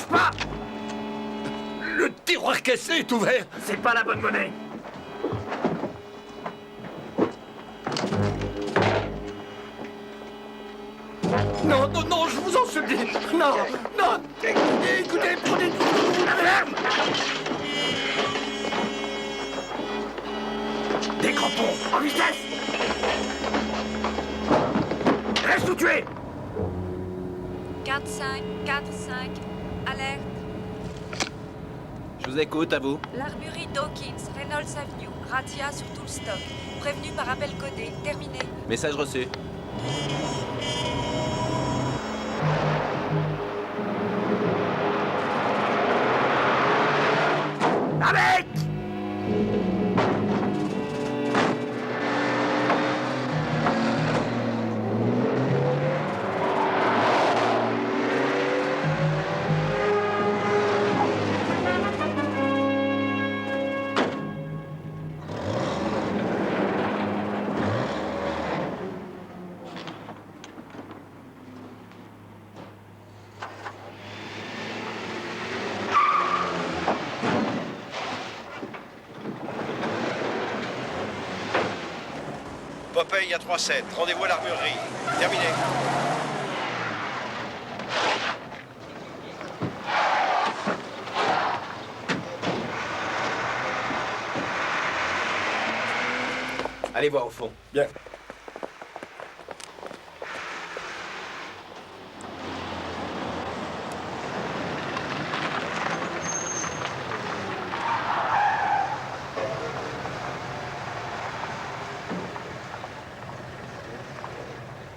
Bouge pas! Le tiroir cassé est ouvert. C'est pas la bonne monnaie. Non, non, non, je vous en supplie. Non, non. Écoutez, prenez la ferme. Des crampons, en vitesse! Reste où tu es! 4-5, 4-5, alerte. Je vous écoute, à vous. L'Armurerie Dawkins, Reynolds Avenue, razzia sur tout le stock. Prévenu par appel codé, terminé. Message reçu. Avec! Popeye à 3-7. Rendez-vous à l'armurerie. Terminé. Allez voir au fond. Bien.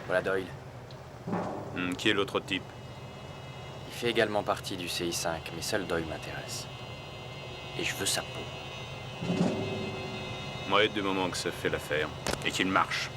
Voilà Doyle. Qui est l'autre type? Il fait également partie du CI5, mais seul Doyle m'intéresse. Et je veux sa peau. Ouais, du moment que ça fait l'affaire. Et qu'il marche.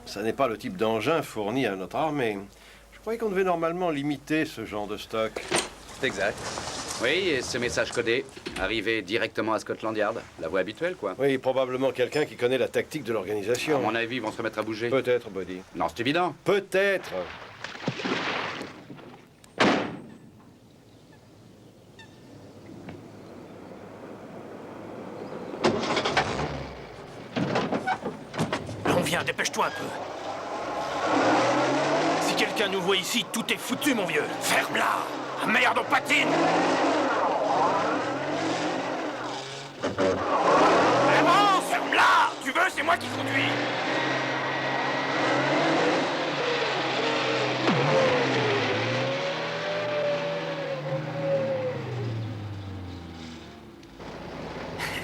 Ça n'est pas le type d'engin fourni à notre armée. Je croyais qu'on devait normalement limiter ce genre de stock. C'est exact. Oui, et ce message codé, arrivé directement à Scotland Yard. La voie habituelle, quoi. Oui, probablement quelqu'un qui connaît la tactique de l'organisation. À mon avis, ils vont se remettre à bouger. Peut-être, Buddy. Non, c'est évident. Peut-être. On vient, dépêche-toi un peu. Si quelqu'un nous voit ici, tout est foutu, mon vieux. Ferme-la! Ah, merde, on patine! Vraiment, ferme-la! Tu veux, c'est moi qui conduis!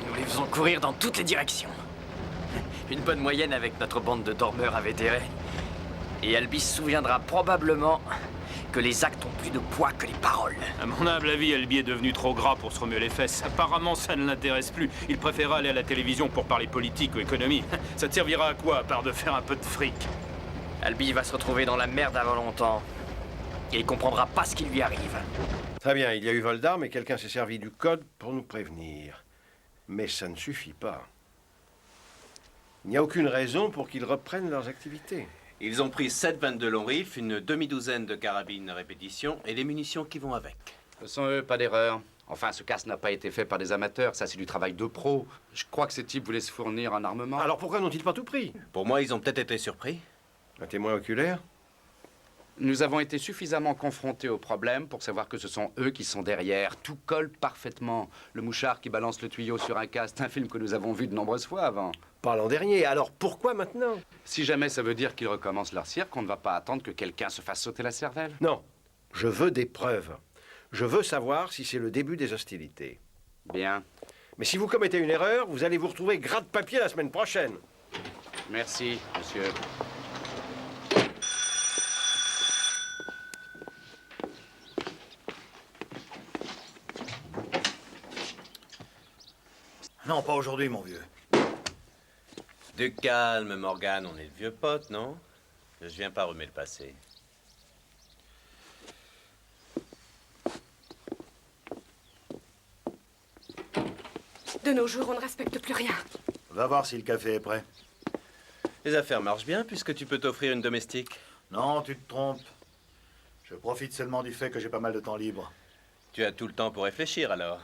Nous les faisons courir dans toutes les directions. Une bonne moyenne avec notre bande de dormeurs invétérés. Et Albie se souviendra probablement que les actes ont plus de poids que les paroles. À mon humble avis, Albie est devenu trop gras pour se remuer les fesses. Apparemment, ça ne l'intéresse plus. Il préférera aller à la télévision pour parler politique ou économie. Ça te servira à quoi, à part de faire un peu de fric? Albie va se retrouver dans la merde avant longtemps. Et il comprendra pas ce qui lui arrive. Très bien, il y a eu vol d'armes et quelqu'un s'est servi du code pour nous prévenir. Mais ça ne suffit pas. Il n'y a aucune raison pour qu'ils reprennent leurs activités. Ils ont pris 7 22 longs rifles, une demi-douzaine de carabines à répétition et les munitions qui vont avec. Ce sont eux, pas d'erreur. Enfin, ce casse n'a pas été fait par des amateurs, ça c'est du travail de pro. Je crois que ces types voulaient se fournir un armement. Alors pourquoi n'ont-ils pas tout pris? Pour moi, ils ont peut-être été surpris. Un témoin oculaire? Nous avons été suffisamment confrontés au problème pour savoir que ce sont eux qui sont derrière. Tout colle parfaitement. Le mouchard qui balance le tuyau sur un casse, c'est un film que nous avons vu de nombreuses fois avant. Pas l'an dernier, alors pourquoi maintenant? Si jamais ça veut dire qu'ils recommencent leur cirque, on ne va pas attendre que quelqu'un se fasse sauter la cervelle. Non, je veux des preuves. Je veux savoir si c'est le début des hostilités. Bien. Mais si vous commettez une erreur, vous allez vous retrouver gratte-papier la semaine prochaine. Merci, monsieur. Non, pas aujourd'hui, mon vieux. Du calme, Morgan, on est de vieux potes, non? Je viens pas remettre le passé. De nos jours, on ne respecte plus rien. Va voir si le café est prêt. Les affaires marchent bien puisque tu peux t'offrir une domestique. Non, tu te trompes. Je profite seulement du fait que j'ai pas mal de temps libre. Tu as tout le temps pour réfléchir alors.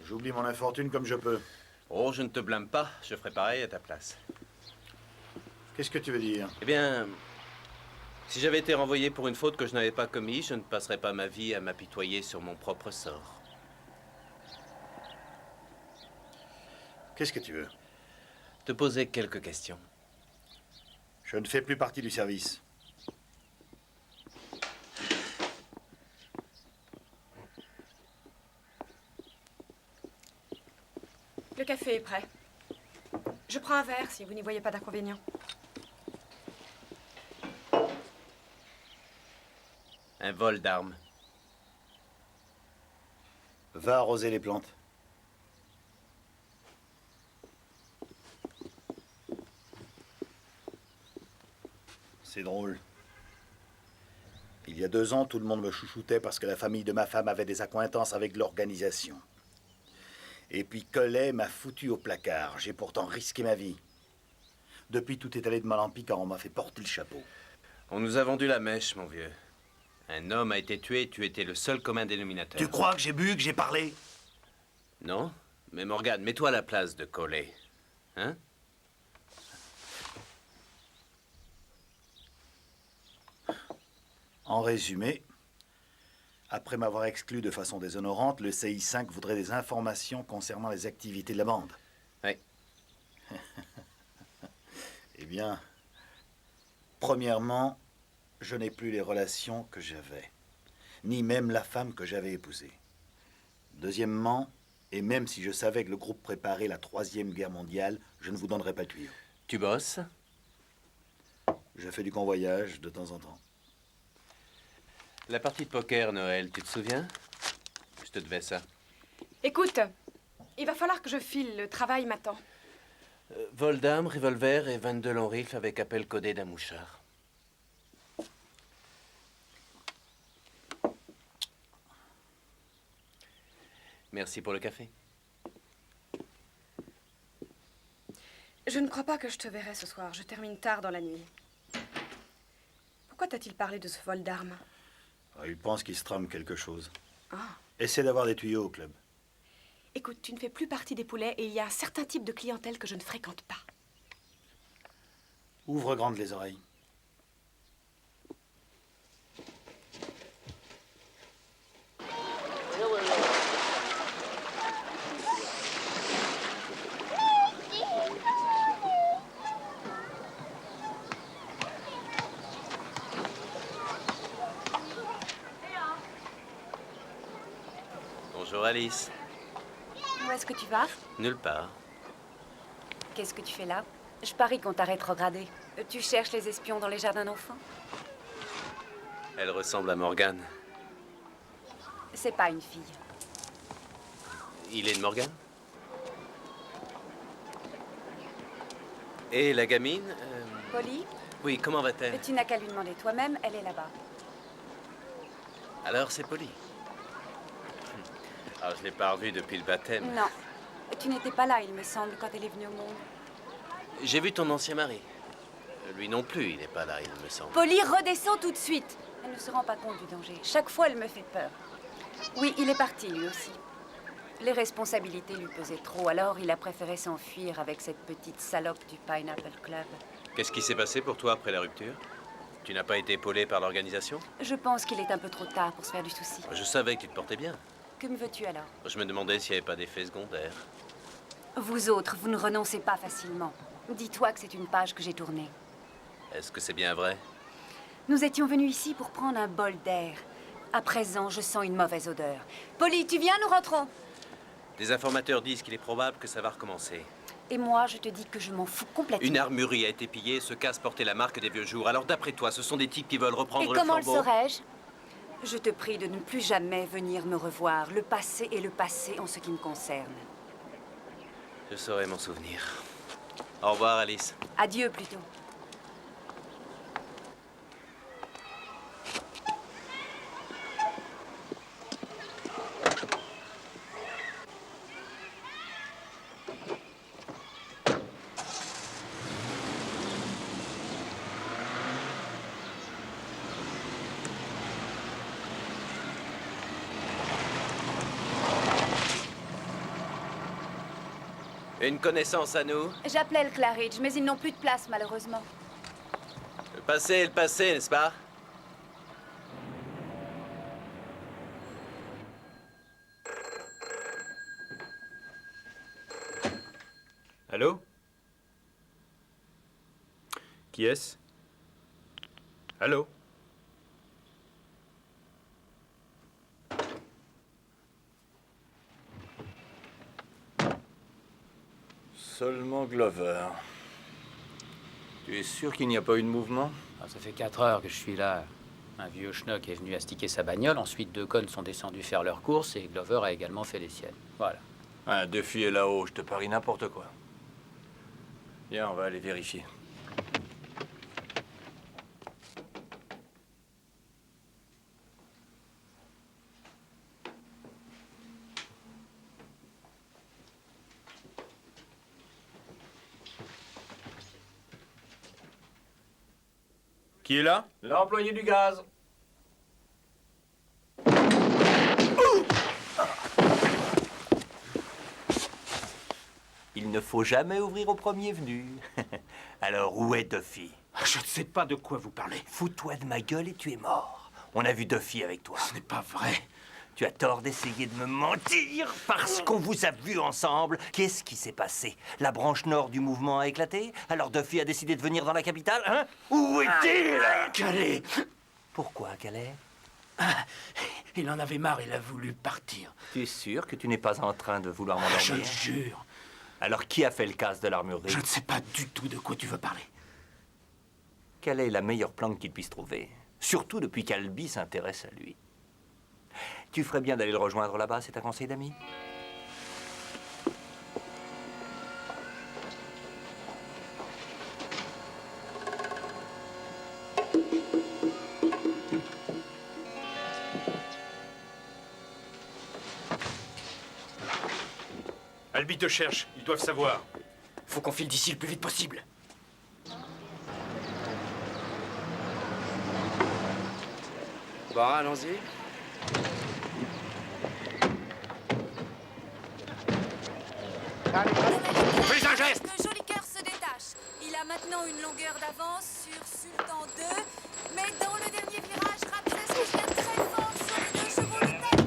J'oublie mon infortune comme je peux. Oh, je ne te blâme pas, je ferai pareil à ta place. Qu'est-ce que tu veux dire? Eh bien, si j'avais été renvoyé pour une faute que je n'avais pas commise, je ne passerais pas ma vie à m'apitoyer sur mon propre sort. Qu'est-ce que tu veux? Te poser quelques questions. Je ne fais plus partie du service. Le café est prêt. Je prends un verre si vous n'y voyez pas d'inconvénient. Un vol d'armes. Va arroser les plantes. C'est drôle. Il y a 2 ans, tout le monde me chouchoutait parce que la famille de ma femme avait des accointances avec l'organisation. Et puis Collet m'a foutu au placard. J'ai pourtant risqué ma vie. Depuis, tout est allé de mal en pis car on m'a fait porter le chapeau. On nous a vendu la mèche, mon vieux. Un homme a été tué et tu étais le seul commun dénominateur. Tu crois que j'ai bu, que j'ai parlé? Non, mais Morgan, mets-toi à la place de Collet. Hein? En résumé, après m'avoir exclu de façon déshonorante, le CI5 voudrait des informations concernant les activités de la bande. Oui. Eh bien, premièrement, je n'ai plus les relations que j'avais, ni même la femme que j'avais épousée. Deuxièmement, et même si je savais que le groupe préparait la 3e guerre mondiale, je ne vous donnerais pas le tuyau. Tu bosses? Je fais du convoyage de temps en temps. La partie de poker, Noël, tu te souviens? Je te devais ça. Écoute, il va falloir que je file. Le travail m'attend. Vol d'armes, revolver et 22 longs rifles avec appel codé d'un mouchard. Merci pour le café. Je ne crois pas que je te verrai ce soir. Je termine tard dans la nuit. Pourquoi t'a-t-il parlé de ce vol d'armes? Il pense qu'il se trame quelque chose. Ah. Essaie d'avoir des tuyaux au club. Écoute, tu ne fais plus partie des poulets et il y a un certain type de clientèle que je ne fréquente pas. Ouvre grandes les oreilles. Bonjour Alice. Où est-ce que tu vas? Nulle part. Qu'est-ce que tu fais là? Je parie qu'on t'a rétrogradé. Tu cherches les espions dans les jardins d'enfants? Elle ressemble à Morgan. C'est pas une fille. Il est de Morgan? Et la gamine? Polly? Oui, comment va-t-elle? Tu n'as qu'à lui demander toi-même, elle est là-bas. Alors c'est Polly. Ah, je l'ai pas revue depuis le baptême. Non. Tu n'étais pas là, il me semble, quand elle est venue au monde. J'ai vu ton ancien mari. Lui non plus, il n'est pas là, il me semble. Polly, redescends tout de suite. Elle ne se rend pas compte du danger. Chaque fois, elle me fait peur. Oui, il est parti, lui aussi. Les responsabilités lui pesaient trop, alors il a préféré s'enfuir avec cette petite salope du Pineapple Club. Qu'est-ce qui s'est passé pour toi après la rupture? Tu n'as pas été épaulé par l'organisation? Je pense qu'il est un peu trop tard pour se faire du souci. Je savais que tu te portais bien. Que me veux-tu alors? Je me demandais s'il n'y avait pas d'effet secondaire. Vous autres, vous ne renoncez pas facilement. Dis-toi que c'est une page que j'ai tournée. Est-ce que c'est bien vrai? Nous étions venus ici pour prendre un bol d'air. À présent, je sens une mauvaise odeur. Polly, tu viens, nous rentrons. Des informateurs disent qu'il est probable que ça va recommencer. Et moi, je te dis que je m'en fous complètement. Une armurerie a été pillée, ce casse portait la marque des vieux jours. Alors d'après toi, ce sont des types qui veulent reprendre Et le comment le flambeau? saurais-je? Je te prie de ne plus jamais venir me revoir. Le passé est le passé en ce qui me concerne. Je saurai m'en souvenir. Au revoir, Alice. Adieu, plutôt. Une connaissance à nous? J'appelais le Claridge, mais ils n'ont plus de place, malheureusement. Le passé est le passé, n'est-ce pas? Allô? Qui est-ce? Allô? Seulement Glover. Tu es sûr qu'il n'y a pas eu de mouvement? Ça fait 4 heures que je suis là. Un vieux schnock est venu astiquer sa bagnole, ensuite 2 connes sont descendus faire leur course et Glover a également fait les siennes. Voilà. Duffy est là-haut, je te parie n'importe quoi. Viens, on va aller vérifier. Qui est là? L'employé du gaz. Il ne faut jamais ouvrir au premier venu. Alors, où est Duffy? Je ne sais pas de quoi vous parlez. Fous-toi de ma gueule et tu es mort. On a vu Duffy avec toi. Ce n'est pas vrai. Tu as tort d'essayer de me mentir parce qu'on vous a vus ensemble. Qu'est-ce qui s'est passé? La branche nord du mouvement a éclaté? Alors Duffy a décidé de venir dans la capitale, hein? Où est-il? Calais. Pourquoi Calais? Il en avait marre, il a voulu partir. Tu es sûr que tu n'es pas en train de vouloir m'endormir? Je le jure. Alors qui a fait le casse de l'armurerie? Je ne sais pas du tout de quoi tu veux parler. Quelle est la meilleure planque qu'il puisse trouver? Surtout depuis qu'Albi s'intéresse à lui. Tu ferais bien d'aller le rejoindre là-bas, c'est un conseil d'ami? Albi te cherche, ils doivent savoir. Faut qu'on file d'ici le plus vite possible. Bon, allons-y. Fais un geste! Le joli cœur se détache. Il a maintenant une longueur d'avance sur Sultan 2, mais dans le dernier virage, Ramsès revient très fort sur les 2 chevaux de tête.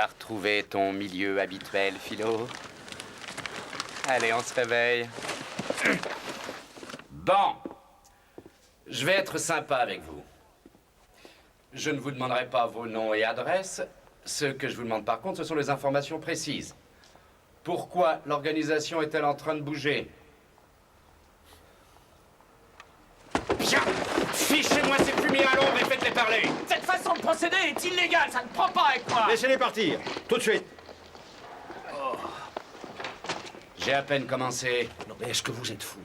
as retrouvé ton milieu habituel, Philo. Allez, on se réveille. Bon. Je vais être sympa avec vous. Je ne vous demanderai pas vos noms et adresses. Ce que je vous demande par contre, ce sont les informations précises. Pourquoi l'organisation est-elle en train de bouger? Bien! Fichez-moi ces fumiers à l'ombre et faites-les parler! Cette façon de procéder est illégale, ça ne prend pas avec moi. Laissez-les partir, tout de suite. J'ai à peine commencé. Non mais est-ce que vous êtes fou?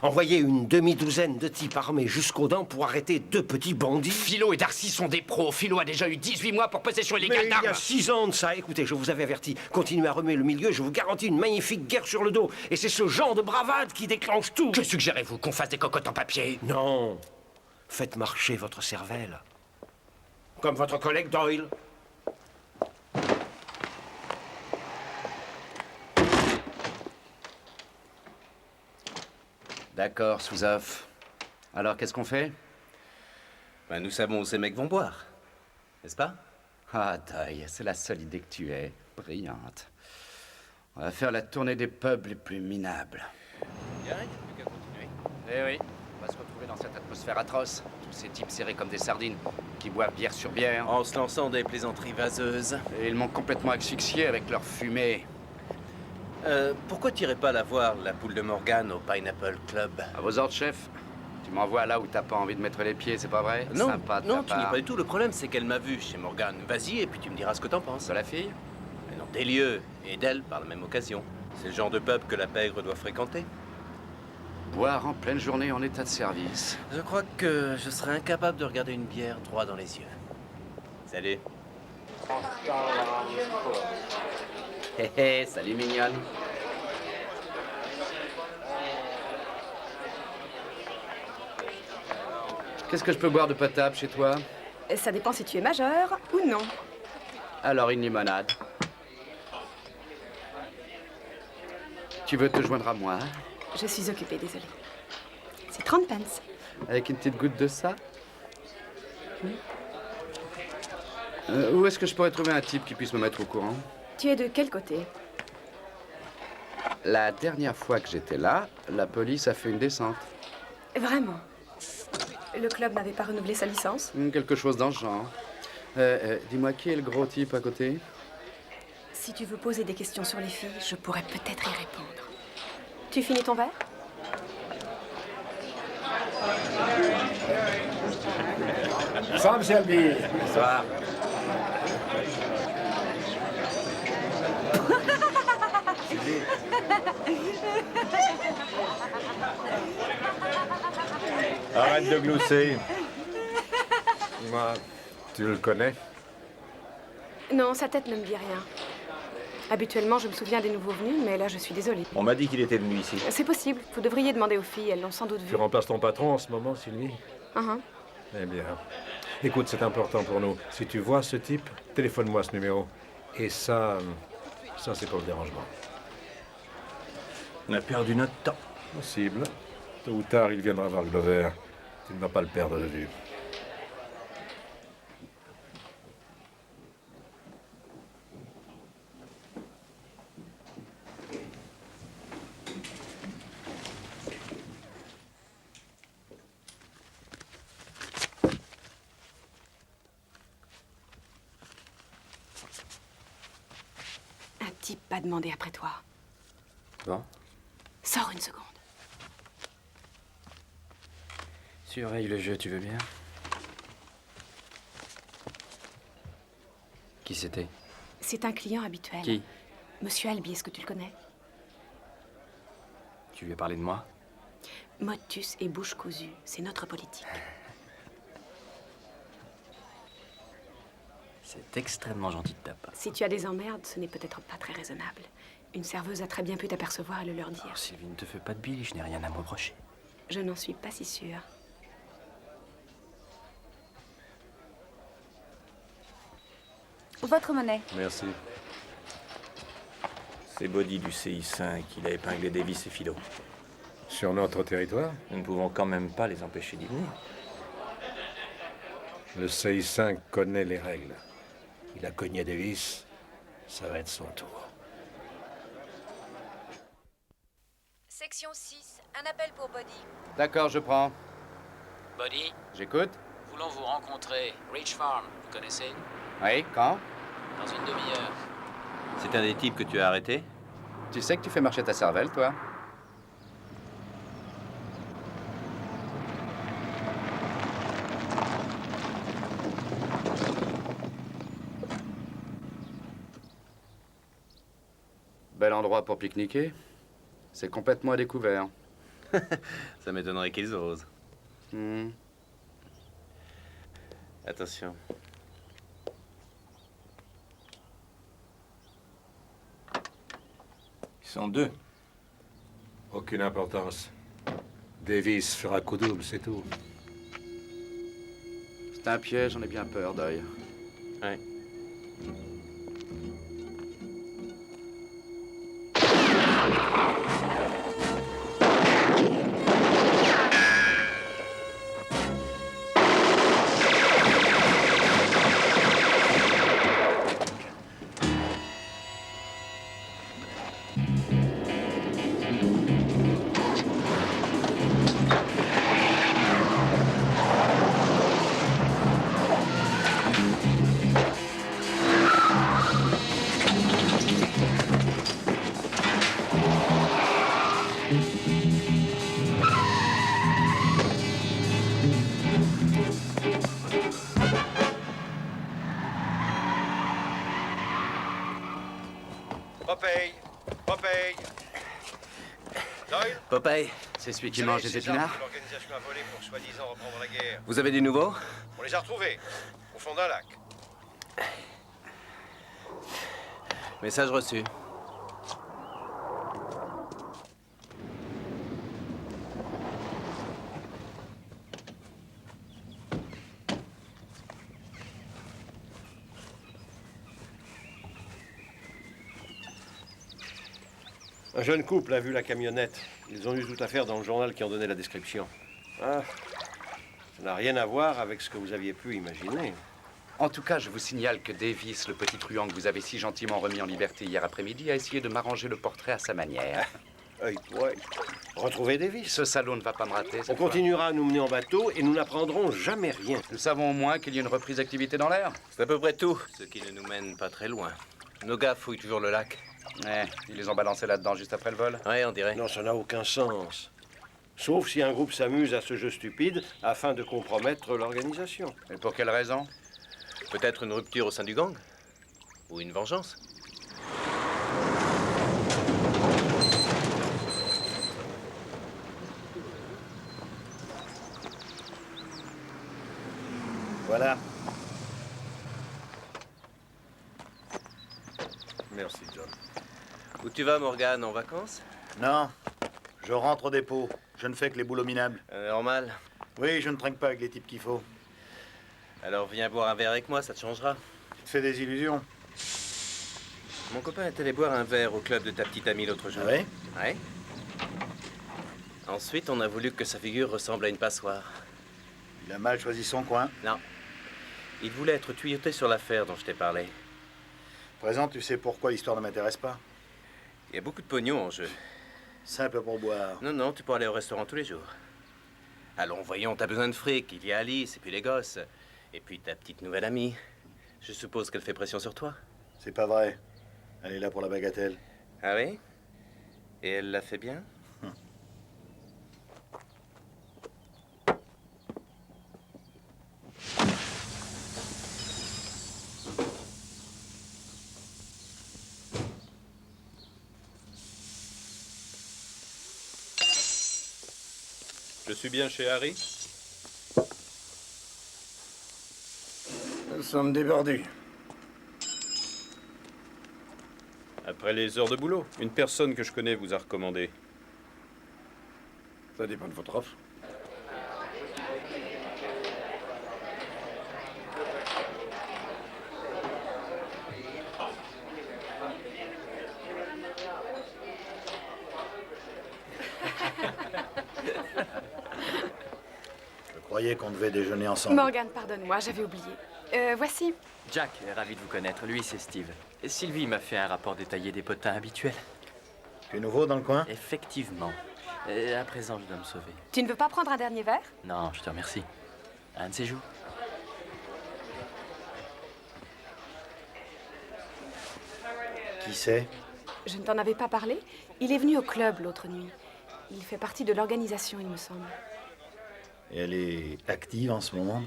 Envoyer une demi-douzaine de types armés jusqu'aux dents pour arrêter 2 petits bandits? Philo et Darcy sont des pros. Philo a déjà eu 18 mois pour possession illégale d'armes. Mais il y a 6 ans de ça. Écoutez, je vous avais averti. Continuez à remuer le milieu, je vous garantis une magnifique guerre sur le dos. Et c'est ce genre de bravade qui déclenche tout. Que suggérez-vous? Qu'on fasse des cocottes en papier? Non. Faites marcher votre cervelle. Comme votre collègue Doyle. D'accord, Souzoff. Alors, qu'est-ce qu'on fait? Ben, nous savons où ces mecs vont boire. N'est-ce pas? Ah, Doyle, c'est la seule idée que tu aies. Brillante. On va faire la tournée des pubs les plus minables. Bien, il n'y a plus qu'à continuer. Eh oui, on va se retrouver dans cette atmosphère atroce. Tous ces types serrés comme des sardines, qui boivent bière sur bière. En se lançant des plaisanteries vaseuses. Et ils m'ont complètement asphyxié avec leur fumée. Pourquoi t'irais pas la voir, la poule de Morgane, au Pineapple Club? À vos ordres, chef. Tu m'envoies là où t'as pas envie de mettre les pieds, c'est pas vrai? Non, Sympa de non, ta tu n'y part. pas du tout. Le problème, c'est qu'elle m'a vu chez Morgane. Vas-y, et puis tu me diras ce que t'en penses. De la fille? Mais non, des lieux, et d'elle par la même occasion. C'est le genre de pub que la pègre doit fréquenter. Boire en pleine journée en état de service. Je crois que je serais incapable de regarder une bière droit dans les yeux. Salut. Hé hé, salut mignonne. Qu'est-ce que je peux boire de potable chez toi? Ça dépend si tu es majeur ou non. Alors une limonade. Tu veux te joindre à moi? Je suis occupée, désolée. C'est 30 pence. Avec une petite goutte de ça? Où est-ce que je pourrais trouver un type qui puisse me mettre au courant? Tu es de quel côté? La dernière fois que j'étais là, la police a fait une descente. Vraiment? Le club n'avait pas renouvelé sa licence? Quelque chose dans ce genre. Dis-moi, qui est le gros type à côté? Si tu veux poser des questions sur les filles, je pourrais peut-être y répondre. Tu finis ton verre? Sam Shelby. Bonsoir. Arrête de glousser. Dis-moi, tu le connais? Non, sa tête ne me dit rien. Habituellement, je me souviens des nouveaux venus, mais là, je suis désolée. On m'a dit qu'il était venu ici. C'est possible. Vous devriez demander aux filles. Elles l'ont sans doute vu. Tu remplaces ton patron en ce moment, Sylvie? Eh bien, écoute, c'est important pour nous. Si tu vois ce type, téléphone-moi ce numéro. Et ça c'est pour le dérangement. On a perdu notre temps. Possible. Tôt ou tard, il viendra voir Glover. Tu ne vas pas le perdre de vue. Un type va demander après toi. Bon. Sors une seconde. Surveille le jeu, tu veux bien? Qui c'était? C'est un client habituel. Qui? Monsieur Albi, est-ce que tu le connais? Tu lui as parlé de moi? Motus et bouche cousue, c'est notre politique. C'est extrêmement gentil de ta part. Si tu as des emmerdes, ce n'est peut-être pas très raisonnable. Une serveuse a très bien pu t'apercevoir et le leur dire. Oh, Sylvie, ne te fais pas de bile, je n'ai rien à me reprocher. Je n'en suis pas si sûre. Votre monnaie. Merci. C'est Body du CI5. Il a épinglé Davis et Philo. Sur notre territoire? Nous ne pouvons quand même pas les empêcher d'y venir. Le CI5 connaît les règles. Il a cogné Davis Ça va être son tour. Section 6, un appel pour Body. D'accord, je prends. Buddy, J'écoute. voulons vous rencontrer. Ridge Farm, vous connaissez? Oui, quand? Dans une demi-heure. C'est un des types que tu as arrêté? Tu sais que tu fais marcher ta cervelle, toi? Bel endroit pour pique-niquer. C'est complètement à découvert. Ça m'étonnerait qu'ils osent. Hmm. Attention. Ils sont deux. Aucune importance. Davis fera coup double, c'est tout. C'est un piège, j'en ai bien peur, Doyle. Ouais. Popeye! Popeye! Doyle? Popeye, c'est celui qui mange des épinards? L'organisation a volé pour soi-disant reprendre la guerre. vous avez du nouveau? On les a retrouvés, au fond d'un lac. Message reçu. Un jeune couple a vu la camionnette. Ils ont eu toute affaire dans le journal qui en donnait la description. Ah, ça n'a rien à voir avec ce que vous aviez pu imaginer. En tout cas, je vous signale que Davis, le petit truand que vous avez si gentiment remis en liberté hier après-midi, a essayé de m'arranger le portrait à sa manière. Œil pour œil. Retrouver Davis. Ce salaud ne va pas me rater. On continuera à nous mener en bateau et nous n'apprendrons jamais rien. Nous savons au moins qu'il y a une reprise d'activité dans l'air. C'est à peu près tout, ce qui ne nous mène pas très loin. Nos gars fouillent toujours le lac. Ouais, ils les ont balancés là-dedans juste après le vol. Ouais, on dirait. Non, ça n'a aucun sens. Sauf si un groupe s'amuse à ce jeu stupide afin de compromettre l'organisation. Et pour quelle raison? Peut-être une rupture au sein du gang? Ou une vengeance? Voilà. Merci, John. Où tu vas, Morgan, en vacances? Non, je rentre au dépôt. Je ne fais que les boulots minables. Normal. Oui, je ne trinque pas avec les types qu'il faut. Alors viens boire un verre avec moi, ça te changera. Tu te fais des illusions. Mon copain est allé boire un verre au club de ta petite amie l'autre jour. Ah ouais? Ouais. Ensuite, on a voulu que sa figure ressemble à une passoire. Il a mal choisi son coin. Non. Il voulait être tuyauté sur l'affaire dont je t'ai parlé. À présent, tu sais pourquoi l'histoire ne m'intéresse pas. Il y a beaucoup de pognon en jeu. Simple pour boire. Non, non, tu peux aller au restaurant tous les jours. Allons, voyons, t'as besoin de fric. Il y a Alice, et puis les gosses. Et puis ta petite nouvelle amie. Je suppose qu'elle fait pression sur toi. C'est pas vrai. Elle est là pour la bagatelle. Ah oui? Et elle l'a fait bien? Je suis bien chez Harry? Nous sommes débordés. Après les heures de boulot, une personne que je connais vous a recommandé. Ça dépend de votre offre. Je croyais qu'on devait déjeuner ensemble. Morgan, pardonne-moi, j'avais oublié. Voici. Jack, ravi de vous connaître. Lui, c'est Steve. Et Sylvie m'a fait un rapport détaillé des potins habituels. Tu es nouveau dans le coin? Effectivement. Et à présent, je dois me sauver. Tu ne veux pas prendre un dernier verre? Non, je te remercie. Un de ces jours. Qui c'est? Je ne t'en avais pas parlé. Il est venu au club l'autre nuit. Il fait partie de l'organisation, il me semble. Et elle est active en ce moment?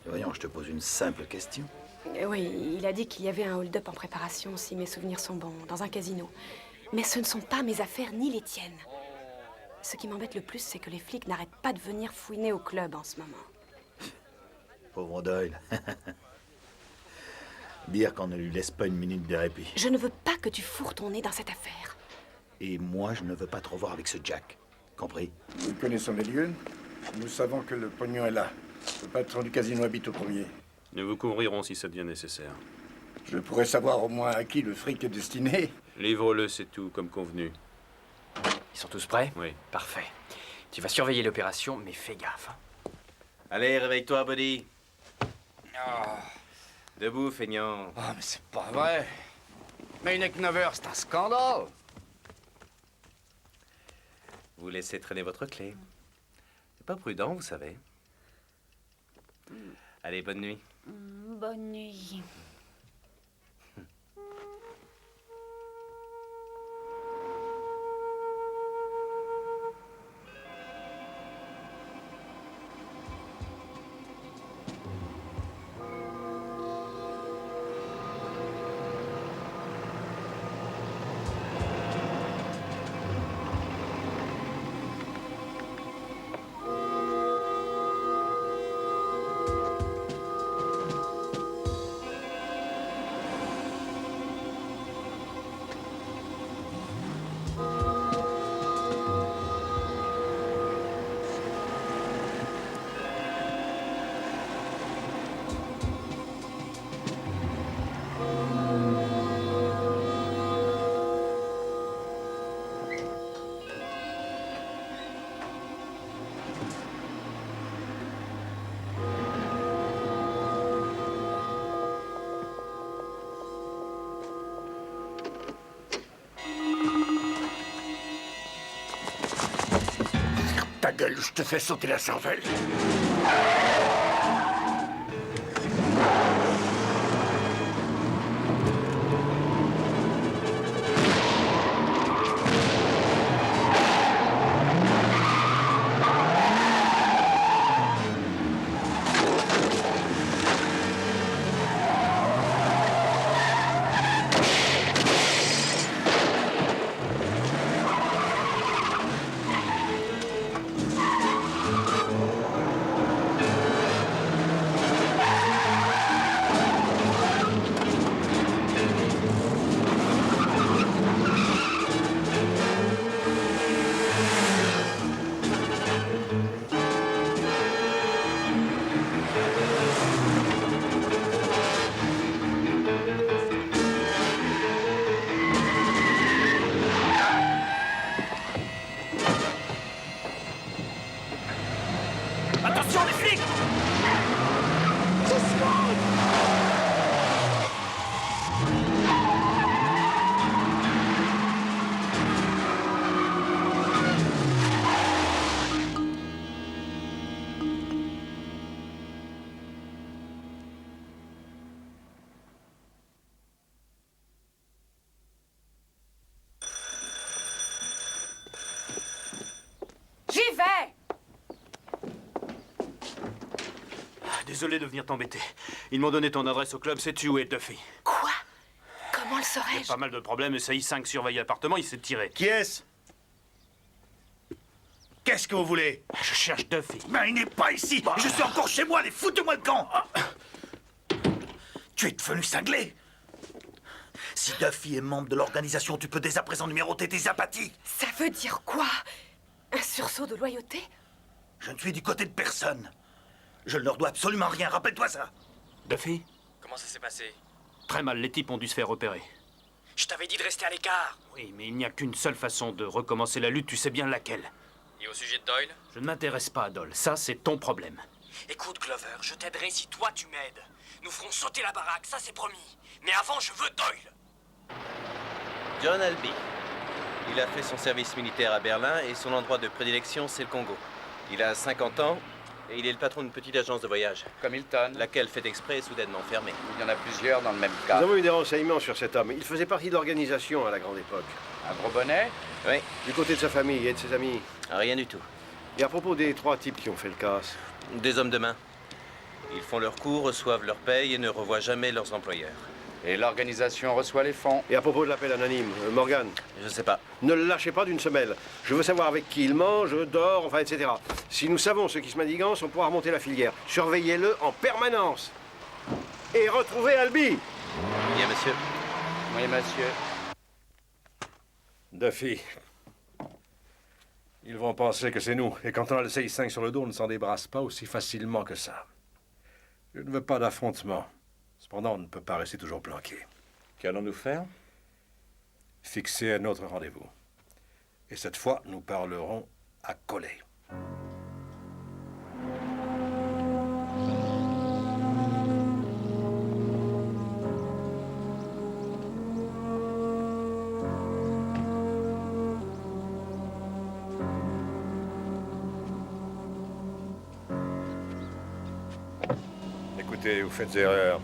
Voyons, je te pose une simple question. Oui, il a dit qu'il y avait un hold-up en préparation, si mes souvenirs sont bons, dans un casino. Mais ce ne sont pas mes affaires ni les tiennes. Ce qui m'embête le plus, c'est que les flics n'arrêtent pas de venir fouiner au club en ce moment. Pauvre Doyle. Dire qu'on ne lui laisse pas une minute de répit. Je ne veux pas que tu fourres ton nez dans cette affaire. Et moi, je ne veux pas te revoir avec ce Jack. Compris? Nous connaissons les lieux. Nous savons que le pognon est là. Le patron du casino habite au premier. Nous vous couvrirons si ça devient nécessaire. Je pourrais savoir au moins à qui le fric est destiné. Livre-le, c'est tout, comme convenu. Ils sont tous prêts? Oui. Parfait. Tu vas surveiller l'opération, mais fais gaffe. Allez, réveille-toi, Buddy. Debout, feignant. Oh, mais c'est pas vrai. Mais une avec 9 heures, c'est un scandale. Vous laissez traîner votre clé. C'est pas prudent, vous savez. Allez, bonne nuit. Bonne nuit. Ta gueule, je te fais sauter la cervelle. Attention, les flics! J'y vais! Désolé de venir t'embêter. Ils m'ont donné ton adresse au club, sais-tu où est Duffy? Quoi? Comment le Il y saurais-je? a pas mal de problèmes, et CI5 surveille l'appartement, il s'est tiré. Qui est-ce? Qu'est-ce que vous voulez? Je cherche Duffy. Mais il n'est pas ici. Je suis encore chez moi, allez, foutez-moi le camp. Tu es devenu cinglé. Si Duffy est membre de l'organisation, tu peux dès à présent numéroter tes apathies. Ça veut dire quoi? Un sursaut de loyauté? Je ne suis du côté de personne. Je ne leur dois absolument rien, rappelle-toi ça. Duffy? Comment ça s'est passé? Très mal, les types ont dû se faire repérer. Je t'avais dit de rester à l'écart. Oui, mais il n'y a qu'une seule façon de recommencer la lutte, tu sais bien laquelle. Et au sujet de Doyle? Je ne m'intéresse pas à Doyle, ça c'est ton problème. Écoute, Glover, je t'aiderai si toi tu m'aides. Nous ferons sauter la baraque, ça c'est promis. Mais avant, je veux Doyle. John Albee. Il a fait son service militaire à Berlin et son endroit de prédilection, c'est le Congo. Il a 50 ans et il est le patron d'une petite agence de voyage. Comme Hilton. Laquelle, fait exprès, est soudainement fermée. Il y en a plusieurs dans le même cas. Nous avons eu des renseignements sur cet homme. Il faisait partie de l'organisation à la grande époque. Un gros bonnet? Oui. Du côté de sa famille et de ses amis? Rien du tout. Et à propos des 3 types qui ont fait le casse? Des hommes de main. Ils font leurs coups, reçoivent leur paye et ne revoient jamais leurs employeurs. Et l'organisation reçoit les fonds. Et à propos de l'appel anonyme, Morgan? Je sais pas. Ne le lâchez pas d'une semelle. Je veux savoir avec qui il mange, dort, enfin, etc. Si nous savons ce qui se manigance, on pourra remonter la filière. Surveillez-le en permanence. Et retrouvez Albee. Bien, monsieur. Oui, monsieur. Duffy. Ils vont penser que c'est nous. Et quand on a le CI5 sur le dos, on ne s'en débarrasse pas aussi facilement que ça. Je ne veux pas d'affrontement. Cependant, on ne peut pas rester toujours planqué. Qu'allons-nous faire? Fixer un autre rendez-vous. Et cette fois, nous parlerons à Collet. Écoutez, vous faites erreur.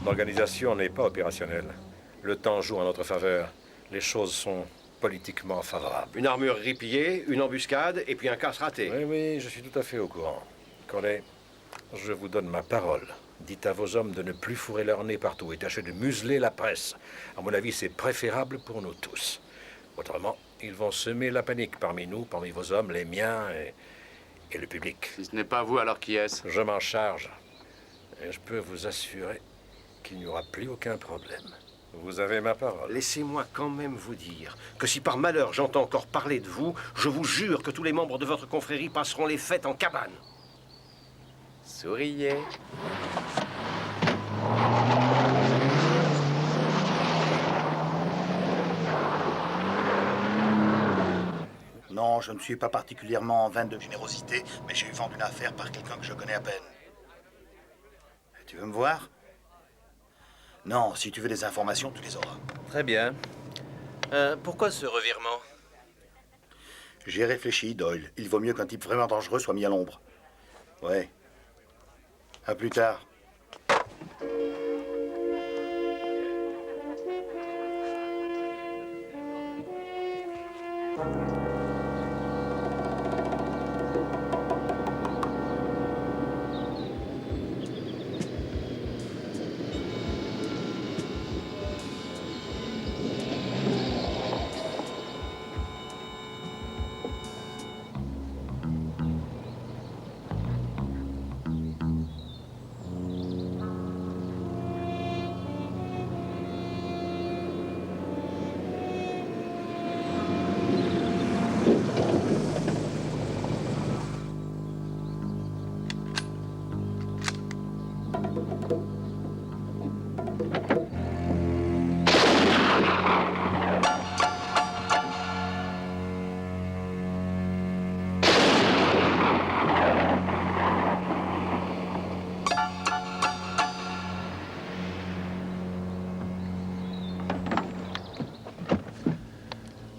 L'organisation n'est pas opérationnelle. Le temps joue en notre faveur. Les choses sont politiquement favorables. Une armure ripillée, une embuscade et puis un casse raté. Oui, oui, je suis tout à fait au courant. Collet, je vous donne ma parole. Dites à vos hommes de ne plus fourrer leur nez partout et tâchez de museler la presse. À mon avis, c'est préférable pour nous tous. Autrement, ils vont semer la panique parmi nous, parmi vos hommes, les miens et le public. Si ce n'est pas vous, alors qui est-ce? Je m'en charge. Et je peux vous assurer qu'il n'y aura plus aucun problème. Vous avez ma parole. Laissez-moi quand même vous dire que si par malheur j'entends encore parler de vous, je vous jure que tous les membres de votre confrérie passeront les fêtes en cabane. Souriez. Non, je ne suis pas particulièrement en veine de générosité, mais j'ai eu vent d'une affaire par quelqu'un que je connais à peine. Tu veux me voir? Non, si tu veux des informations, tu les auras. Très bien. Pourquoi ce revirement? J'ai réfléchi, Doyle. Il vaut mieux qu'un type vraiment dangereux soit mis à l'ombre. Ouais. À plus tard.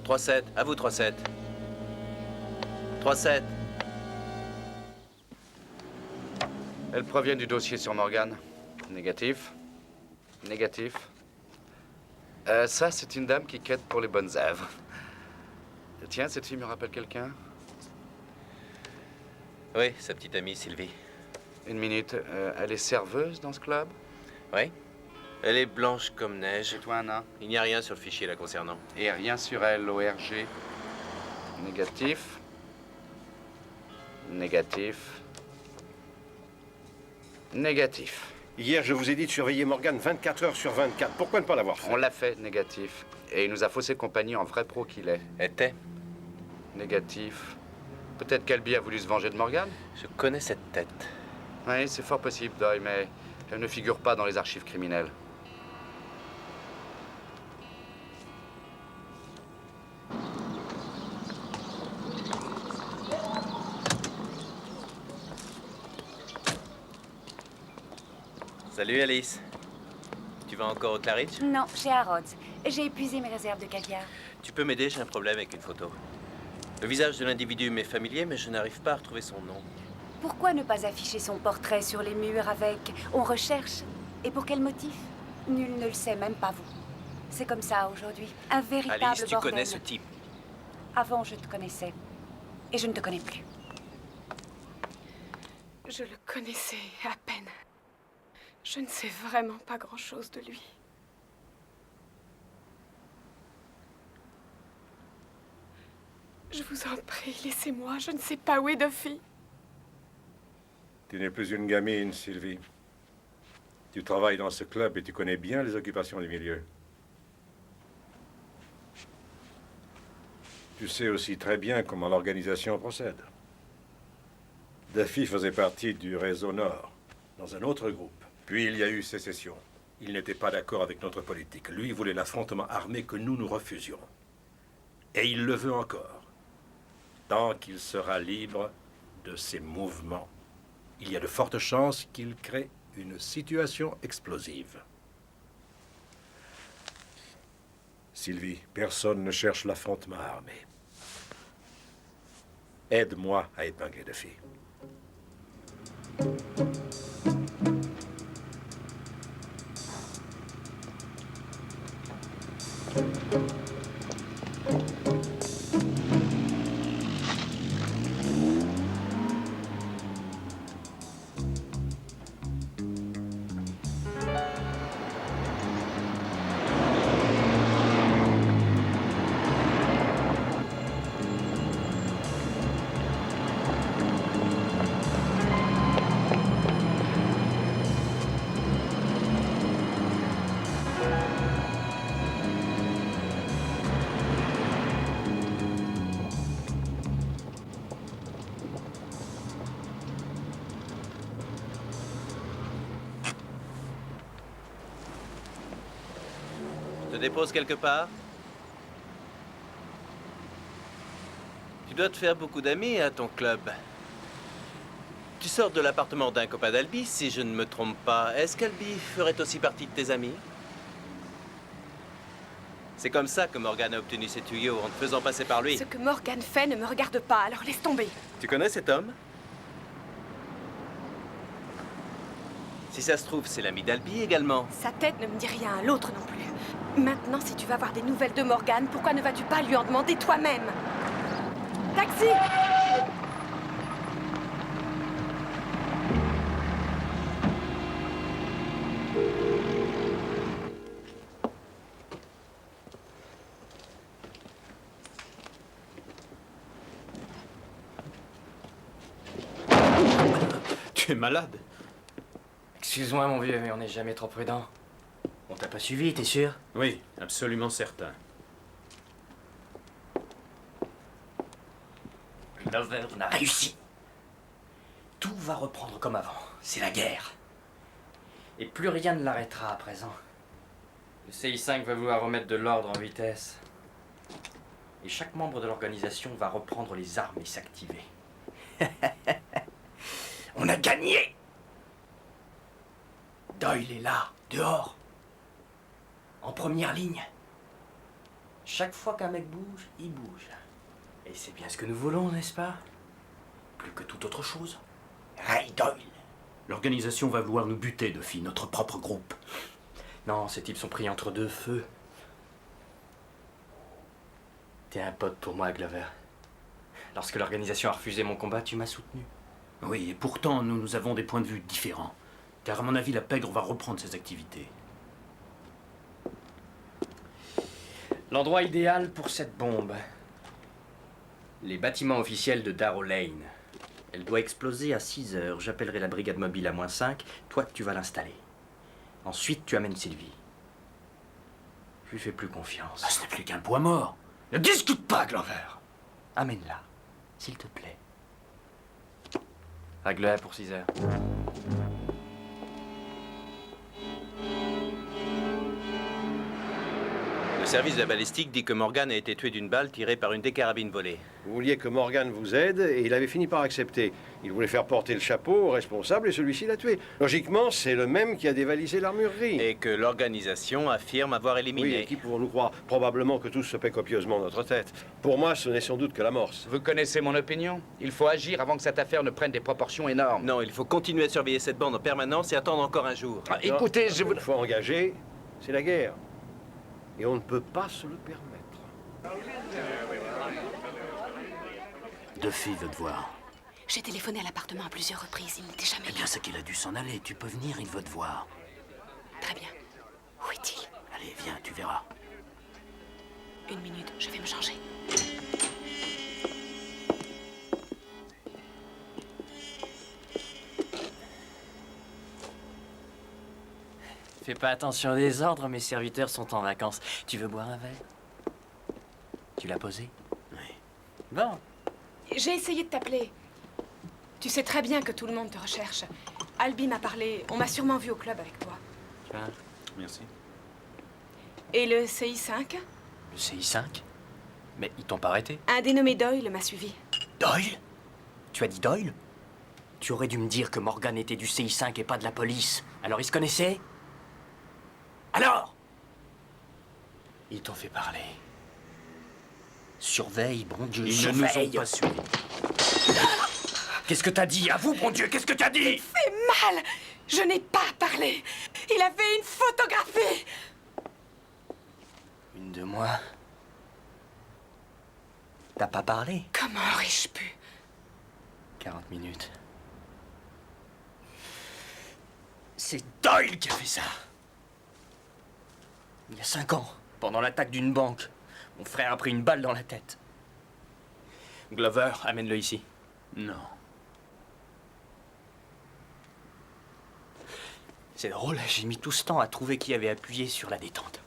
« 3-7, à vous 3-7. 3-7. Elles proviennent du dossier sur Morgan. Négatif. Négatif. Ça, c'est une dame qui quête pour les bonnes œuvres. Tiens, cette fille me rappelle quelqu'un? Oui, sa petite amie Sylvie. Une minute. Elle est serveuse dans ce club? Oui. Elle est blanche comme neige. Et toi, Anna? Il n'y a rien sur le fichier la concernant. Et rien sur elle, ORG? Négatif. Négatif. Négatif. Hier, je vous ai dit de surveiller Morgan 24 heures sur 24. Pourquoi ne pas l'avoir fait? On l'a fait, négatif. Et il nous a faussé compagnie en vrai pro qu'il est. Était? Négatif. Peut-être qu'Albee a voulu se venger de Morgan? Je connais cette tête. Oui, c'est fort possible, Doyle, mais elle ne figure pas dans les archives criminelles. Salut Alice. Tu vas encore au Claridge? Non, chez Harrods. J'ai épuisé mes réserves de caviar. Tu peux m'aider, j'ai un problème avec une photo. Le visage de l'individu m'est familier, mais je n'arrive pas à retrouver son nom. Pourquoi ne pas afficher son portrait sur les murs avec « On recherche » et pour quel motif? Nul ne le sait, même pas vous. C'est comme ça aujourd'hui. Un véritable Alice, tu bordel. connais ce type? Avant, je te connaissais. Et je ne te connais plus. Je le connaissais à peine. Je ne sais vraiment pas grand-chose de lui. Je vous en prie, laissez-moi. Je ne sais pas où est Duffy. Tu n'es plus une gamine, Sylvie. Tu travailles dans ce club et tu connais bien les occupations du milieu. Tu sais aussi très bien comment l'organisation procède. Duffy faisait partie du réseau Nord, dans un autre groupe. Puis il y a eu sécession. Il n'était pas d'accord avec notre politique. Lui voulait l'affrontement armé que nous refusions. Et il le veut encore. Tant qu'il sera libre de ses mouvements, il y a de fortes chances qu'il crée une situation explosive. Sylvie, personne ne cherche l'affrontement armé. Aide-moi à épingler Duffy. Je te dépose quelque part? Tu dois te faire beaucoup d'amis à ton club. Tu sors de l'appartement d'un copain d'Albi, si je ne me trompe pas. Est-ce qu'Albi ferait aussi partie de tes amis? C'est comme ça que Morgan a obtenu ses tuyaux, en te faisant passer par lui. Ce que Morgan fait ne me regarde pas, alors laisse tomber. Tu connais cet homme? Si ça se trouve, c'est l'ami d'Albi également. Sa tête ne me dit rien, l'autre non plus. Maintenant, si tu vas avoir des nouvelles de Morgan, pourquoi ne vas-tu pas lui en demander toi-même? Taxi! Tu es malade? Excuse-moi, mon vieux, mais on n'est jamais trop prudent. On t'a pas suivi, t'es sûr? Oui, absolument certain. Glover n'a réussi. Tout va reprendre comme avant. C'est la guerre. Et plus rien ne l'arrêtera à présent. Le CI5 va vouloir remettre de l'ordre en vitesse. Et chaque membre de l'organisation va reprendre les armes et s'activer. On a gagné! Doyle est là, dehors. En première ligne. Chaque fois qu'un mec bouge, il bouge. Et c'est bien ce que nous voulons, n'est-ce pas? Plus que toute autre chose. Ray Doyle. L'organisation va vouloir nous buter, Duffy, notre propre groupe. Non, ces types sont pris entre deux feux. T'es un pote pour moi, Glover. Lorsque l'organisation a refusé mon combat, tu m'as soutenu. Oui, et pourtant, nous avons des points de vue différents. Car à mon avis, la pègre va reprendre ses activités. L'endroit idéal pour cette bombe. Les bâtiments officiels de Darrow Lane. Elle doit exploser à 6 heures. J'appellerai la brigade mobile à -5. Toi, tu vas l'installer. Ensuite, tu amènes Sylvie. Je lui fais plus confiance. Ce n'est plus qu'un poids mort. Ne discute pas, Glover. Amène-la, s'il te plaît. Règle-la pour 6 heures. Le service de la balistique dit que Morgan a été tué d'une balle tirée par une des carabines volées. Vous vouliez que Morgan vous aide et il avait fini par accepter. Il voulait faire porter le chapeau au responsable et celui-ci l'a tué. Logiquement, c'est le même qui a dévalisé l'armurerie. Et que l'organisation affirme avoir éliminé. Oui, et qui pouvons-nous croire? Probablement que tous se paient copieusement notre tête. Pour moi, ce n'est sans doute que l'amorce. Vous connaissez mon opinion? Il faut agir avant que cette affaire ne prenne des proportions énormes. Non, il faut continuer à surveiller cette bande en permanence et attendre encore un jour. Ah, écoutez, je vous... Une fois engagé, c'est la guerre. Et on ne peut pas se le permettre. Duffy veut te voir. J'ai téléphoné à l'appartement à plusieurs reprises, il n'était jamais Eh bien, c'est qu'il a dû s'en aller. Tu peux venir, il veut te voir. Très bien. Où est-il? Allez, viens, tu verras. 1 minute, je vais me changer. Fais pas attention aux désordres, mes serviteurs sont en vacances. Tu veux boire un verre? Tu l'as posé? Oui. Bon. J'ai essayé de t'appeler. Tu sais très bien que tout le monde te recherche. Albi m'a parlé. On m'a sûrement vu au club avec toi. Tiens. Merci. Et le CI5? Le CI5? Mais ils t'ont pas arrêté? Un dénommé Doyle m'a suivi. Doyle? Tu as dit Doyle? Tu aurais dû me dire que Morgan était du CI5 et pas de la police. Alors ils se connaissaient? Alors? Ils t'ont fait parler. Surveille, bon Dieu, Ils ne nous ont pas suivis. Qu'est-ce que t'as dit? À vous, bon Dieu, qu'est-ce que t'as dit? Il fait mal! Je n'ai pas parlé. Il a fait une photographie. Une de moi? T'as pas parlé? Comment aurais-je pu? 40 minutes. C'est Doyle qui a fait ça. Il y a 5 ans, pendant l'attaque d'une banque, mon frère a pris une balle dans la tête. Glover, amène-le ici. Non. C'est drôle, j'ai mis tout ce temps à trouver qui avait appuyé sur la détente.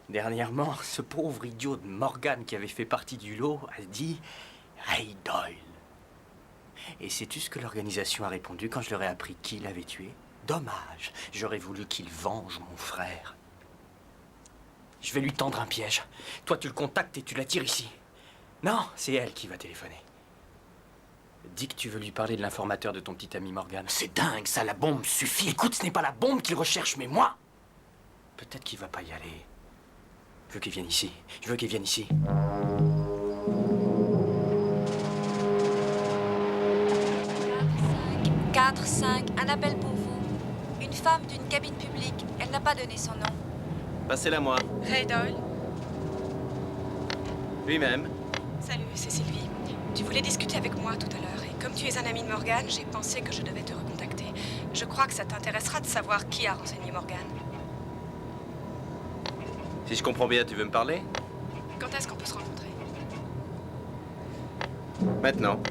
Dernièrement, ce pauvre idiot de Morgan qui avait fait partie du lot a dit Ray Doyle. Et sais-tu ce que l'organisation a répondu quand je leur ai appris qui l'avait tué? Dommage, j'aurais voulu qu'il venge mon frère. Je vais lui tendre un piège. Toi, tu le contactes et tu l'attires ici. Non, c'est elle qui va téléphoner. Dis que tu veux lui parler de l'informateur de ton petit ami Morgan. C'est dingue, ça, la bombe suffit. Écoute, ce n'est pas la bombe qu'il recherche, mais moi. Peut-être qu'il va pas y aller. Je veux qu'il vienne ici. Je veux qu'il vienne ici. 4-5, un appel pour vous. Une femme d'une cabine publique. Elle n'a pas donné son nom. Passez-la moi. Ray Doyle. Lui-même. Salut, c'est Sylvie. Tu voulais discuter avec moi tout à l'heure. Et comme tu es un ami de Morgan, j'ai pensé que je devais te recontacter. Je crois que ça t'intéressera de savoir qui a renseigné Morgan. Si je comprends bien, tu veux me parler? Quand est-ce qu'on peut se rencontrer? Maintenant.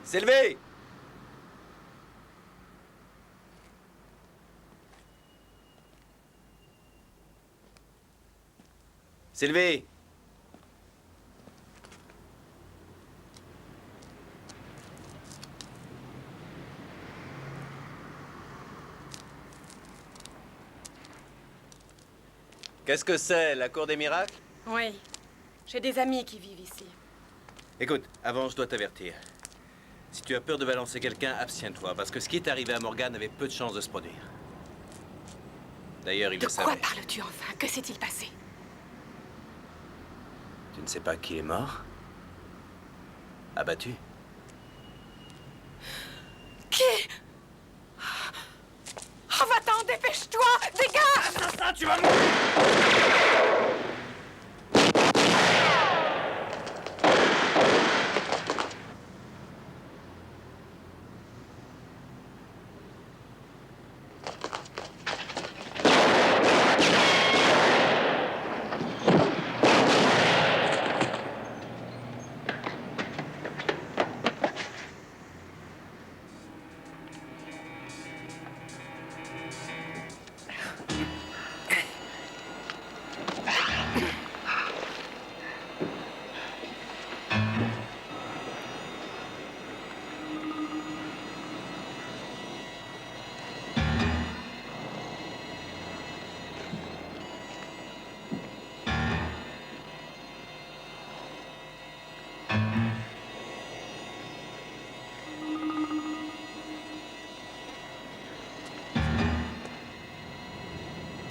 Sylvie! Sylvie! Qu'est-ce que c'est, la cour des miracles? Oui. J'ai des amis qui vivent ici. Écoute, avant, je dois t'avertir. Si tu as peur de balancer quelqu'un, abstiens-toi, parce que ce qui est arrivé à Morgan avait peu de chances de se produire. D'ailleurs, il De le quoi savait. parles-tu enfin? Que s'est-il passé? Tu ne sais pas qui est mort? Abattu? Qui? Oh, va-t'en, dépêche-toi! Dégage! Assassin, tu vas mourir!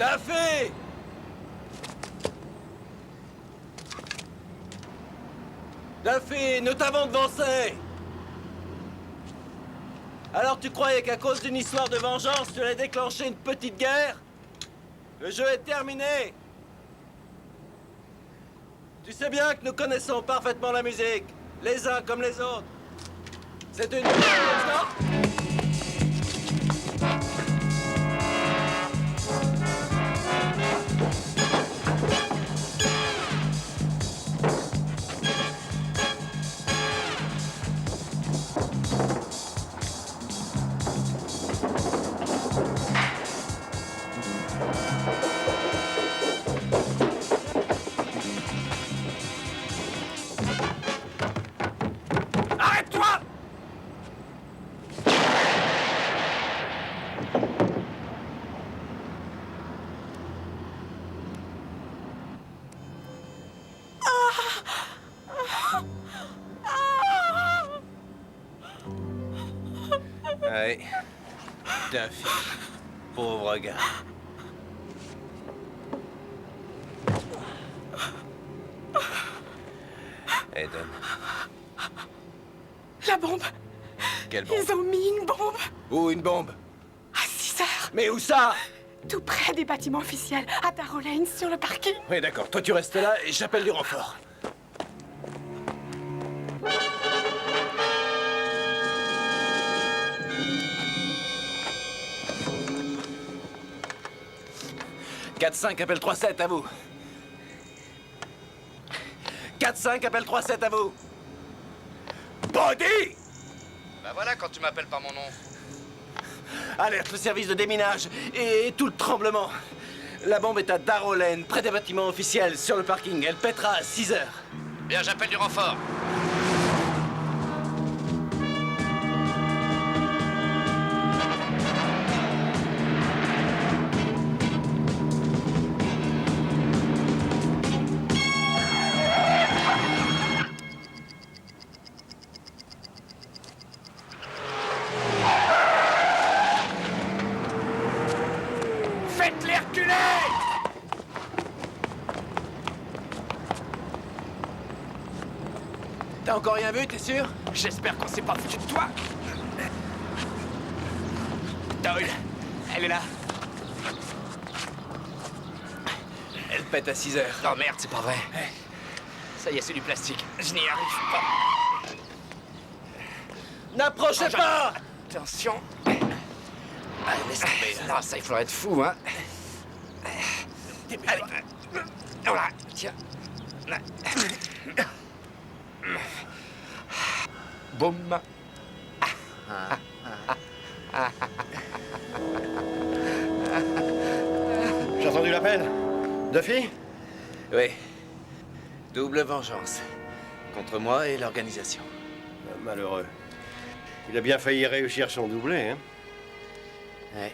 Duffy! Duffy, nous t'avons devancé! Alors tu croyais qu'à cause d'une histoire de vengeance, tu allais déclencher une petite guerre? Le jeu est terminé! Tu sais bien que nous connaissons parfaitement la musique, les uns comme les autres. C'est une... Non? Arrête-toi! Ouais. Duffy. Pauvre gars. Aiden. La bombe! Quelle bombe? Ils ont mis une bombe! Où une bombe? À 6 heures! Mais où ça? Tout près des bâtiments officiels, à Darrow Lane, sur le parking. Oui, d'accord. Toi, tu restes là et j'appelle du renfort. « 4-5, appelle 3-7, à vous. 4-5, appelle 3-7, à vous. Body! Bah voilà quand tu m'appelles par mon nom. Alerte le service de déminage et tout le tremblement. La bombe est à Darrow Lane, près des bâtiments officiels, sur le parking. Elle pètera à 6 heures. Bien, j'appelle du renfort. Faites-les reculer! T'as encore rien vu, t'es sûr? J'espère qu'on s'est pas foutu de toi. Doyle, elle est là. Elle pète à 6 heures. Oh merde, c'est pas vrai. Ça y est, c'est du plastique. Je n'y arrive pas. N'approchez pas! Attention. Allez, laisse tomber. Non, ça, il faudrait être fou, hein. Allez. Voilà, tiens. Boum. J'ai entendu l'appel. Duffy? Oui. Double vengeance. Contre moi et l'organisation. Malheureux. Il a bien failli réussir son doublé, hein? Ouais.